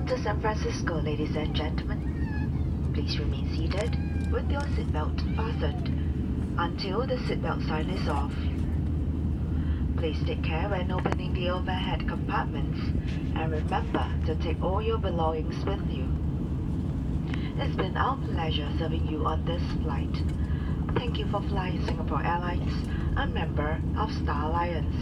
to San Francisco, ladies and gentlemen. Please remain seated with your seatbelt fastened until the seatbelt sign is off. Please take care when opening the overhead compartments and remember to take all your belongings with you. It's been our pleasure serving you on this flight. Thank you for flying Singapore Airlines, a member of Star Alliance.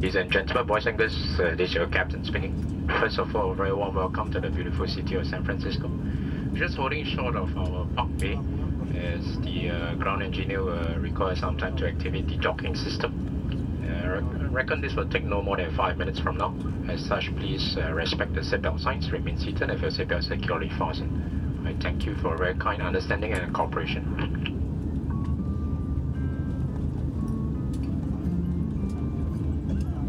Ladies and gentlemen, boys and girls, this is your captain speaking. First of all, a very warm welcome to the beautiful city of San Francisco. Just holding short of our park bay as the ground engineer will require some time to activate the docking system. I reckon this will take no more than 5 minutes from now. As such, please respect the seatbelt signs, remain seated if your seatbelt is securely fastened. I thank you for a very kind understanding and cooperation.